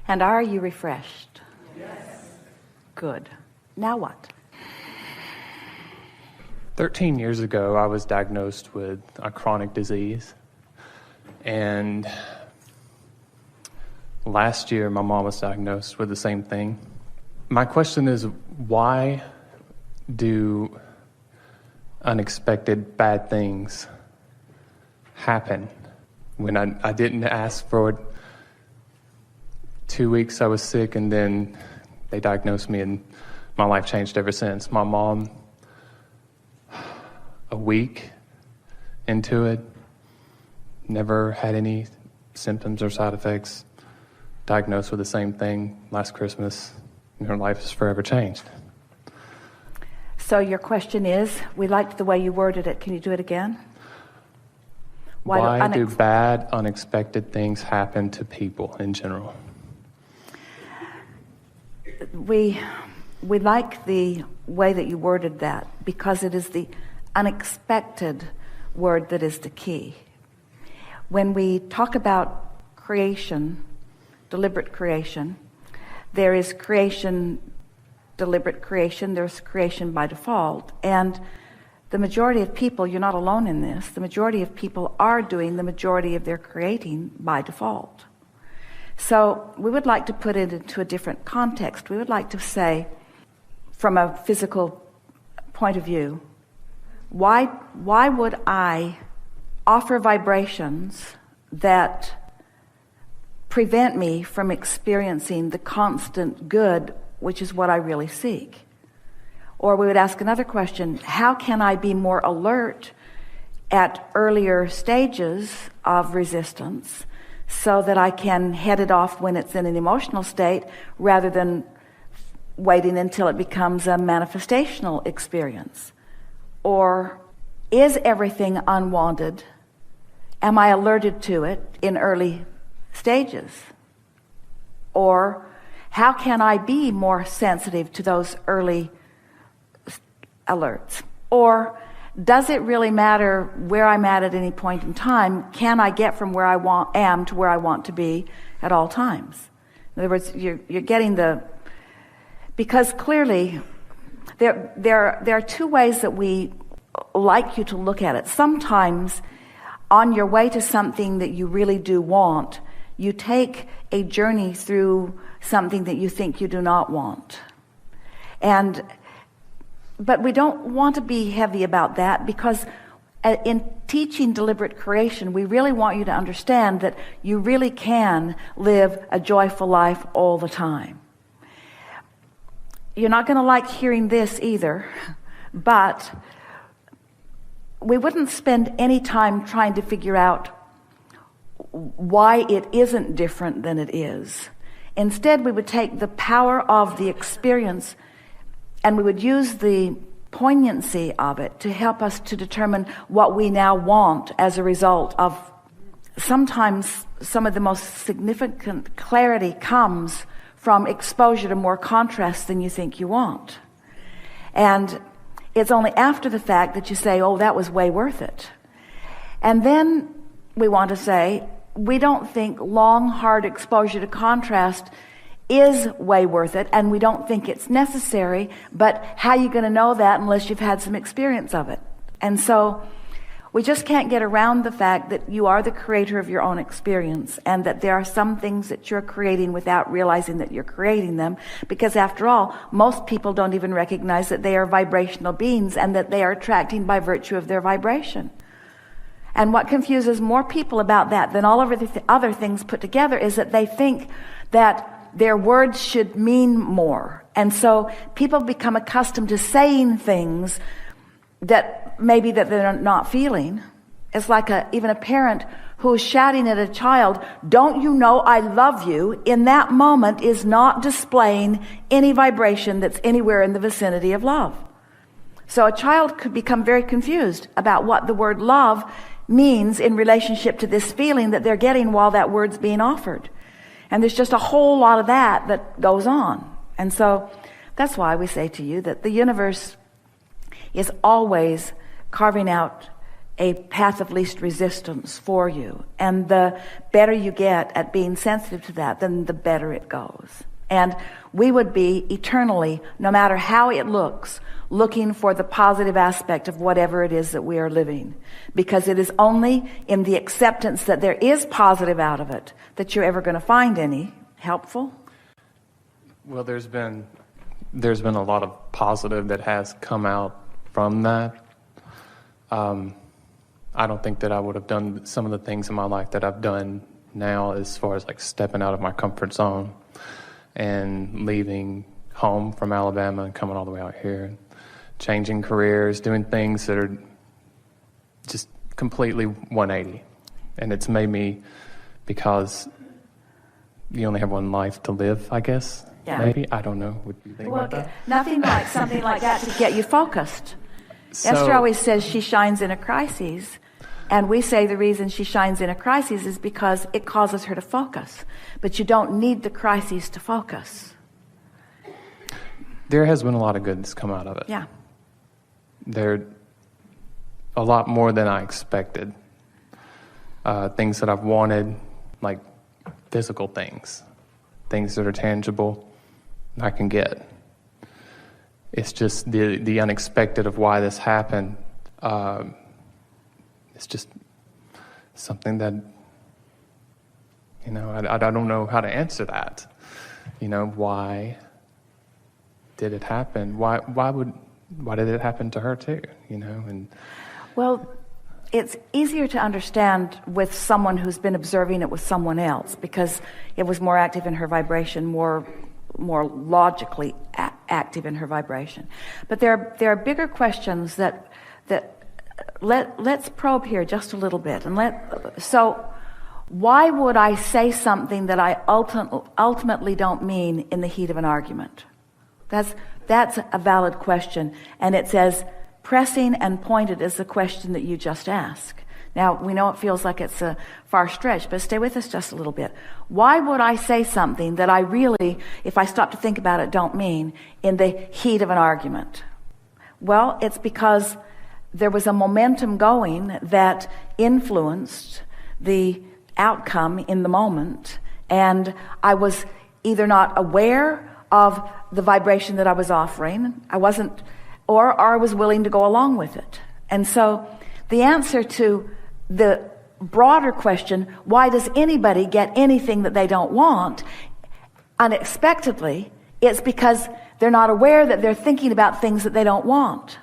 And are you refreshed? Yes. Good. Now what? 13 years ago, I was diagnosed with a chronic disease. And last year, my mom was diagnosed with the same thing. My question is, why do unexpected bad things happen when I didn't ask for it? 2 weeks I was sick, and then they diagnosed me, and my life changed ever since. My mom, a week into it, never had any symptoms or side effects, diagnosed with the same thing last Christmas, and her life is forever changed. So your question is, we liked the way you worded it. Can you do it again? Why do bad, unexpected things happen to people in general? We like the way that you worded that because it is the unexpected word that is the key. When we talk about creation, deliberate creation, there is creation, deliberate creation, there's creation by default. And the majority of people, you're not alone in this, the majority of people are doing the majority of their creating by default. So we would like to put it into a different context. We would like to say, from a physical point of view, why would I offer vibrations that prevent me from experiencing the constant good, which is what I really seek? Or we would ask another question, how can I be more alert at earlier stages of resistance so that I can head it off when it's in an emotional state rather than waiting until it becomes a manifestational experience? Or is everything unwanted? Am I alerted to it in early stages? Or how can I be more sensitive to those early alerts? Or does it really matter where I'm at any point in time? Can I get from where I am to where I want to be at all times? In other words, you're getting because clearly there are two ways that we like you to look at it. Sometimes on your way to something that you really do want, you take a journey through something that you think you do not want. But we don't want to be heavy about that, because in teaching deliberate creation, we really want you to understand that you really can live a joyful life all the time. You're not going to like hearing this either, but we wouldn't spend any time trying to figure out why it isn't different than it is. Instead, we would take the power of the experience and we would use the poignancy of it to help us to determine what we now want as a result of. Sometimes some of the most significant clarity comes from exposure to more contrast than you think you want. And it's only after the fact that you say, oh, that was way worth it. And then we want to say, we don't think long, hard exposure to contrast is way worth it, and we don't think it's necessary, but how are you going to know that unless you've had some experience of it? And so we just can't get around the fact that you are the creator of your own experience, and that there are some things that you're creating without realizing that you're creating them, because after all, most people don't even recognize that they are vibrational beings and that they are attracting by virtue of their vibration. And what confuses more people about that than all of the other things put together is that they think that their words should mean more. And so people become accustomed to saying things that maybe that they're not feeling. It's like even a parent who is shouting at a child, "Don't you know I love you?" in that moment is not displaying any vibration that's anywhere in the vicinity of love. So a child could become very confused about what the word love means in relationship to this feeling that they're getting while that word's being offered. And there's just a whole lot of that goes on. And so that's why we say to you that the universe is always carving out a path of least resistance for you. And the better you get at being sensitive to that, then the better it goes. And we would be eternally, no matter how it looks, looking for the positive aspect of whatever it is that we are living. Because it is only in the acceptance that there is positive out of it that you're ever going to find any helpful. Well, there's been a lot of positive that has come out from that. I don't think that I would have done some of the things in my life that I've done now, as far as like stepping out of my comfort zone and leaving home from Alabama and coming all the way out here, and changing careers, doing things that are just completely 180. And it's made me, because you only have one life to live, I guess. Yeah. Maybe. I don't know. What do you think about that? Nothing like something like that to get you focused. So, Esther always says she shines in a crisis. And we say the reason she shines in a crisis is because it causes her to focus. But you don't need the crises to focus. there has been a lot of good that's come out of it. Yeah. There a lot more than I expected. Things that I've wanted, like physical things that are tangible, I can get. It's just the unexpected of why this happened. It's just something that, I don't know how to answer that. Why did it happen? Why did it happen to her too? Well, it's easier to understand with someone who's been observing it with someone else, because it was more active in her vibration, more logically active in her vibration. But there are bigger questions that let's probe here just a little bit. So why would I say something that I ultimately don't mean in the heat of an argument? That's a valid question, and it's as pressing and pointed as the question that you just asked. Now, we know it feels like it's a far stretch, but stay with us just a little bit. Why would I say something that I really, if I stop to think about it, don't mean in the heat of an argument? Well, it's because there was a momentum going that influenced the outcome in the moment, and I was either not aware of the vibration that I was offering, or I was willing to go along with it. And so the answer to the broader question, why does anybody get anything that they don't want unexpectedly, it's because they're not aware that they're thinking about things that they don't want.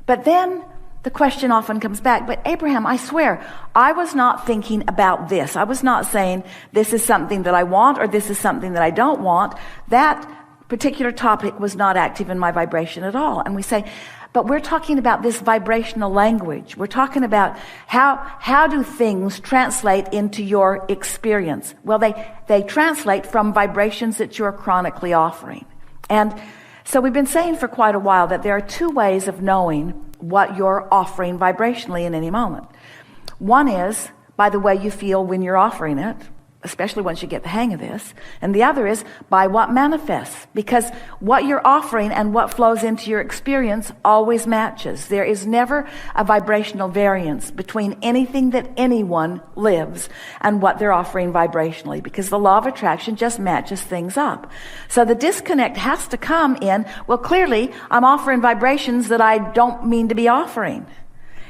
But then the question often comes back, but Abraham, I swear, I was not thinking about this. I was not saying this is something that I want or this is something that I don't want. That particular topic was not active in my vibration at all. And we say, but we're talking about this vibrational language. We're talking about how do things translate into your experience? Well, they translate from vibrations that you're chronically offering. And so we've been saying for quite a while that there are two ways of knowing what you're offering vibrationally in any moment. One is by the way you feel when you're offering it, especially once you get the hang of this. And the other is by what manifests, because what you're offering and what flows into your experience always matches. There is never a vibrational variance between anything that anyone lives and what they're offering vibrationally, because the law of attraction just matches things up. So the disconnect has to come in, well, clearly I'm offering vibrations that I don't mean to be offering.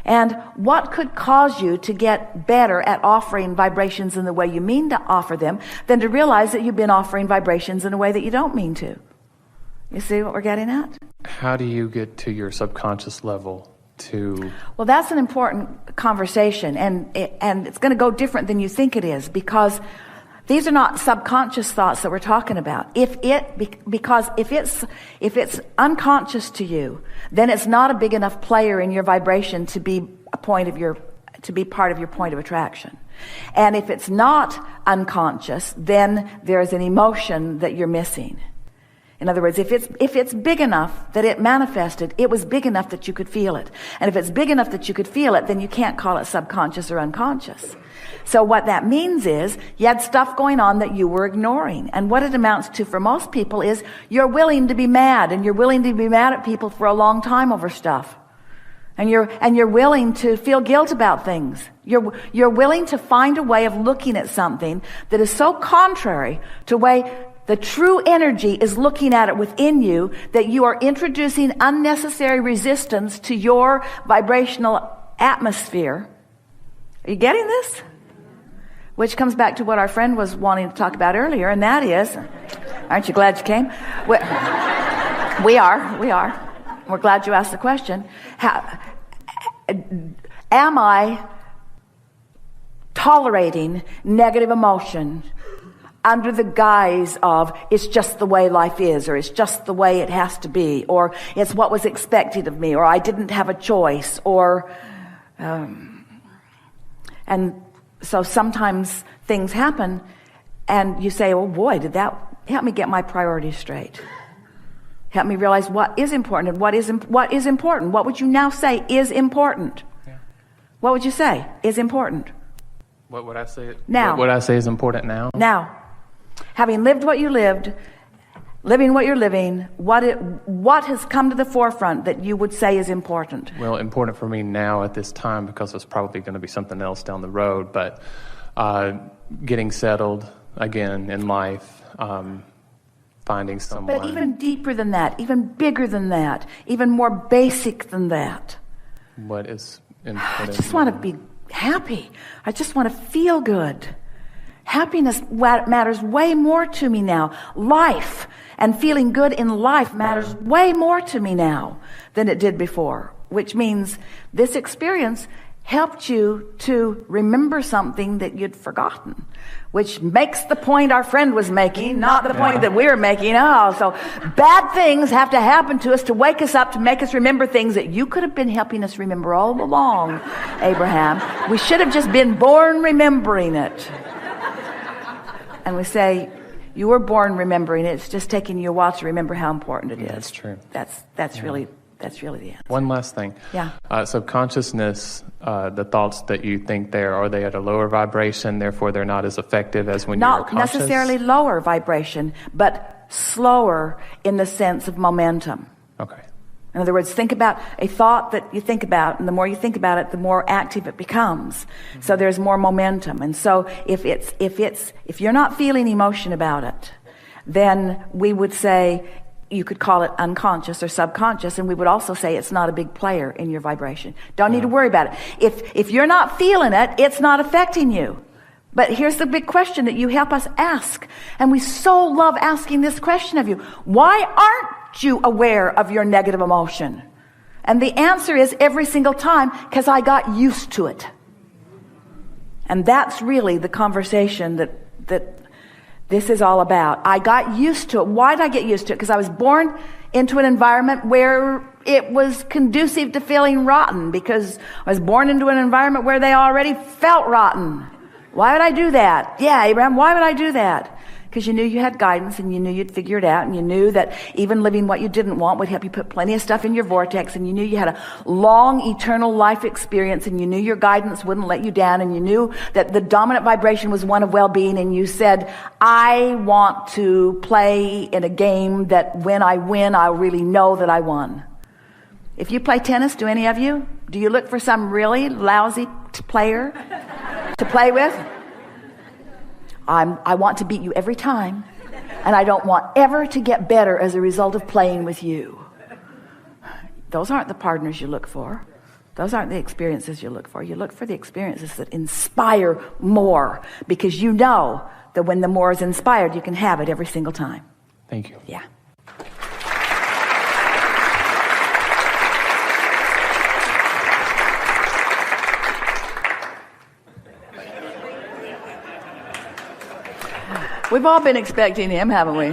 And what could cause you to get better at offering vibrations in the way you mean to offer them than to realize that you've been offering vibrations in a way that you don't mean to? You see what we're getting at? How do you get to your subconscious level to... Well, that's an important conversation, and it's going to go different than you think it is, because these are not subconscious thoughts that we're talking about. Because if it's unconscious to you, then it's not a big enough player in your vibration to be part of your point of attraction. And if it's not unconscious, then there's an emotion that you're missing. In other words, if it's big enough that it manifested, it was big enough that you could feel it. And if it's big enough that you could feel it, then you can't call it subconscious or unconscious. So what that means is you had stuff going on that you were ignoring. And what it amounts to for most people is you're willing to be mad, and you're willing to be mad at people for a long time over stuff. And you're willing to feel guilt about things. You're willing to find a way of looking at something that is so contrary to the way the true energy is looking at it within you, that you are introducing unnecessary resistance to your vibrational atmosphere. Are you getting this? Which comes back to what our friend was wanting to talk about earlier, and that is, aren't you glad you came? We are. We're glad you asked the question. Am I tolerating negative emotion under the guise of it's just the way life is, or it's just the way it has to be, or it's what was expected of me, or I didn't have a choice, or and so sometimes things happen and you say, oh boy, did that help me get my priorities straight, help me realize what is important and what is important. What would you now say is important? Yeah. What would you say is important? What would I say? Now. What would I say is important now? Now, having lived what you lived, living what you're living, what has come to the forefront that you would say is important? Well, important for me now at this time, because it's probably going to be something else down the road, but getting settled again in life, finding someone. But even deeper than that, even bigger than that, even more basic than that. What is important? I just want to be happy. I just want to feel good. Happiness matters way more to me now. Life and feeling good in life matters way more to me now than it did before, which means this experience helped you to remember something that you'd forgotten, which makes the point our friend was making, not the point that we're making. Oh, so bad things have to happen to us to wake us up, to make us remember things that you could have been helping us remember all along, Abraham. We should have just been born remembering it. And we say, you were born remembering it. It's just taking you a while to remember how important it is. That's true. That's really the answer. One last thing. Yeah. So consciousness, the thoughts that you think there, are they at a lower vibration, therefore they're not as effective as when you're conscious? Not necessarily lower vibration, but slower in the sense of momentum. Okay. In other words, think about a thought that you think about, and the more you think about it, the more active it becomes. Mm-hmm. So there's more momentum. And so if you're not feeling emotion about it, then we would say, you could call it unconscious or subconscious, and we would also say it's not a big player in your vibration. Don't need to worry about it. If you're not feeling it, it's not affecting you. But here's the big question that you help us ask, and we so love asking this question of you. Why aren't you aware of your negative emotion? And the answer is every single time, because I got used to it. And that's really the conversation that this is all about. I got used to it. Why did I get used to it? Because I was born into an environment where it was conducive to feeling rotten, because I was born into an environment where they already felt rotten. Why would I do that? Yeah, Abraham, why would I do that? Because you knew you had guidance, and you knew you'd figure it out, and you knew that even living what you didn't want would help you put plenty of stuff in your vortex, and you knew you had a long eternal life experience, and you knew your guidance wouldn't let you down, and you knew that the dominant vibration was one of well-being, and you said, I want to play in a game that when I win, I really know that I won. If you play tennis, do any of you? Do you look for some really lousy player to play with? I want to beat you every time, and I don't want ever to get better as a result of playing with you. Those aren't the partners you look for. Those aren't the experiences you look for. You look for the experiences that inspire more, because you know that when the more is inspired, you can have it every single time. Thank you. Yeah. We've all been expecting him, haven't we?